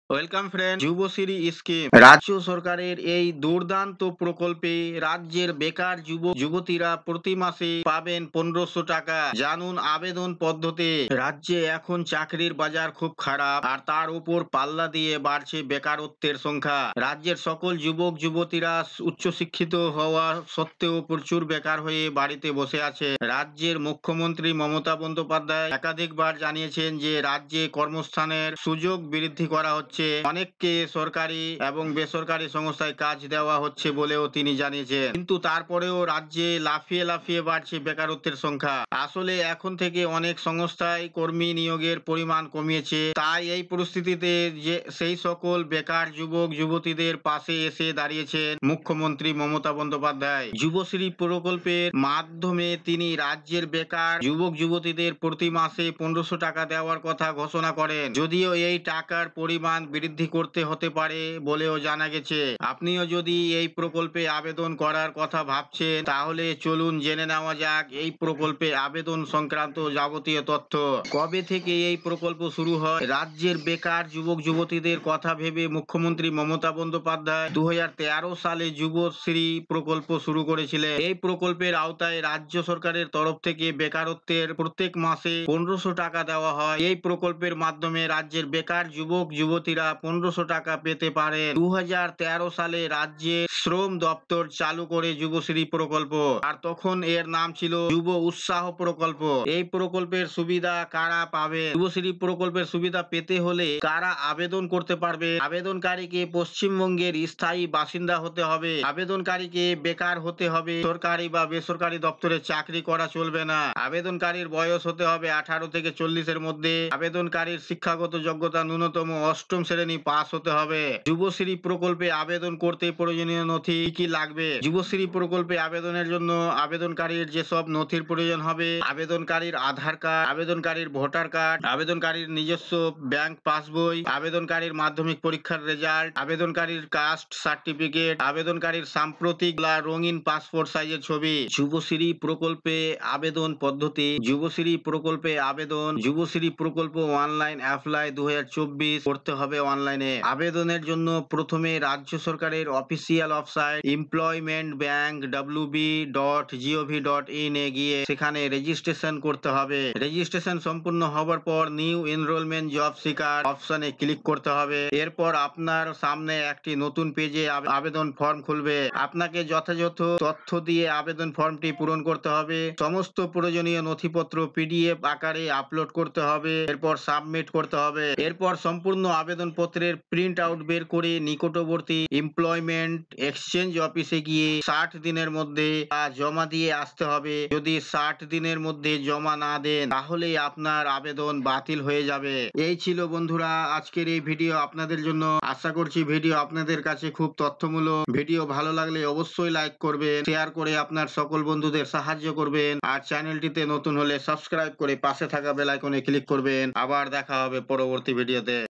Welcome friend. Yuvashree scheme রাজ্য সরকারের এই দুর্দান্ত প্রকল্পে রাজ্যের বেকার যুবক যুবতীরা প্রতি মাসে পাবেন 1500 টাকা। জানুন আবেদন পদ্ধতি। রাজ্যে এখন চাকরির বাজার খুব খারাপ, আর তার উপর পাল্লা দিয়ে বাড়ছে বেকারত্বের সংখ্যা। রাজ্যের সকল যুবক যুবতীরা উচ্চশিক্ষিত হওয়া সত্ত্বেও প্রচুর বেকার হয়ে বাড়িতে বসে আছে। রাজ্যের মুখ্যমন্ত্রী মমতা বন্দ্যোপাধ্যায় একাধিকবার জানিয়েছেন যে রাজ্যে কর্মস্থানের সুযোগ বৃদ্ধি করা হচ্ছে। অনেককে সরকারি এবং বেসরকারি সংস্থায় কাজ দেওয়া হচ্ছে বলেও তিনি জানিয়েছেন, কিন্তু তারপরেও রাজ্যে লাফিয়ে লাফিয়ে বাড়ছে বেকারত্বের সংখ্যা। আসলে এখন থেকে অনেক সংস্থায় কর্মী নিয়োগের পরিমাণ কমিয়েছে। তাই এই পরিস্থিতিতে যে সেই সকল বেকার যুবক যুবতীদের পাশে এসে দাঁড়িয়েছেন মুখ্যমন্ত্রী মমতা বন্দ্যোপাধ্যায়। যুবশ্রী প্রকল্পের মাধ্যমে তিনি রাজ্যের বেকার যুবক যুবতীদের প্রতি মাসে 1500 টাকা দেওয়ার কথা ঘোষণা করেন। যদিও এই টাকার পরিমাণ বৃদ্ধি করতে হতে পারে বলেও জানা গেছে। আপনিও যদি এই প্রকল্পে আবেদন করার কথা ভাবছেন, তাহলে চলুন জেনে নেওয়া যাক এই প্রকল্পে আবেদন সংক্রান্ত যাবতীয় তথ্য। কবে থেকে এই প্রকল্প শুরু হয়? রাজ্যের বেকার যুবক যুবতীদের কথা ভেবে মুখ্যমন্ত্রী মমতা বন্দ্যোপাধ্যায় 2013 সালে যুবশ্রী প্রকল্প শুরু করেছিলেন। এই প্রকল্পের আওতায় রাজ্য সরকারের তরফ থেকে বেকারত্বের প্রত্যেক মাসে 1500 টাকা দেওয়া হয়। এই প্রকল্পের মাধ্যমে রাজ্যের বেকার যুবক যুবতীরা 1500 টাকা পেতে পারেন। 2013 সালে রাজ্যের শ্রম দপ্তর চালু করে যুবশ্রী প্রকল্প, আর তখন এর নাম ছিল যুব উৎসাহ প্রকল্প। এই প্রকল্পের সুবিধা কারা পাবে? যুবশ্রী প্রকল্পের সুবিধা পেতে হলে কারা আবেদন করতে পারবে? আবেদনকারীকে পশ্চিমবঙ্গের স্থায়ী বাসিন্দা হতে হবে। আবেদনকারীকে বেকার হতে হবে। সরকারি বা বেসরকারি দপ্তরে চাকরি করা চলবে না। আবেদনকারীর বয়স হতে হবে 18 থেকে 40 এর মধ্যে। আবেদনকারীর শিক্ষাগত যোগ্যতা ন্যূনতম অষ্টম শ্রেণী পাস হতে হবে। যুবশ্রী প্রকল্পে আবেদন করতে প্রয়োজনীয় নথি কি লাগবে? যুবশ্রী প্রকল্পে আবেদনের জন্য আবেদনকারীর যেসব নথির প্রয়োজন হবে: আবেদনকারীর আধার কার্ড, আবেদনকারীর ভোটার কার্ড, আবেদনকারীর নিজস্ব ব্যাংক পাসবই, আবেদনকারীর মাধ্যমিক পরীক্ষার রেজাল্ট, আবেদনকারীর কাস্ট সার্টিফিকেট, আবেদনকারীর সাম্প্রতিক বা রঙিন পাসপোর্ট সাইজের ছবি। যুবশ্রী প্রকল্পে আবেদন পদ্ধতি। যুবশ্রী প্রকল্পে আবেদন। যুবশ্রী প্রকল্প অনলাইন অ্যাপ্লাই 2024 করতে হবে অনলাইনে। আবেদনের জন্য প্রথমে রাজ্য সরকারের official website employment bank wb.gov.in এ গিয়ে সেখানে রেজিস্ট্রেশন করতে হবে। রেজিস্ট্রেশন সম্পূর্ণ হবার পর নিউ এনরোলমেন্ট জব সিকার অপশনে ক্লিক করতে হবে। এরপর আপনার সামনে একটি নতুন পেজে আবেদন ফর্ম খুলবে। আপনাকে যথাযথ তথ্য দিয়ে আবেদন ফর্মটি পূরণ করতে হবে। সমস্ত প্রয়োজনীয় নথিপত্র পিডিএফ আকারে আপলোড করতে হবে। এরপর সাবমিট করতে হবে। এরপর সম্পূর্ণ আবেদনপত্রের প্রিন্ট আউট বের করে নিকটবর্তী এমপ্লয়মেন্ট এক্সচেঞ্জ অফিসে গিয়ে 60 দিনের মধ্যে তা জমা দিয়ে আসতে হবে। যদি 60 দিনের মধ্যে জমা না দেন, তাহলে আপনার আবেদন বাতিল হয়ে যাবে। এই ছিল বন্ধুরা আজকের এই ভিডিও আপনাদের জন্য। আশা করছি ভিডিও আপনাদের কাছে খুব তথ্যমূলক। ভিডিও ভালো লাগলে অবশ্যই লাইক করবেন, শেয়ার করে আপনার সকল বন্ধুদের সাহায্য করবেন, আর চ্যানেলটিতে নতুন হলে সাবস্ক্রাইব করে পাশে থাকা বেল আইকনে ক্লিক করবেন। আবার দেখা হবে পরবর্তী ভিডিওতে।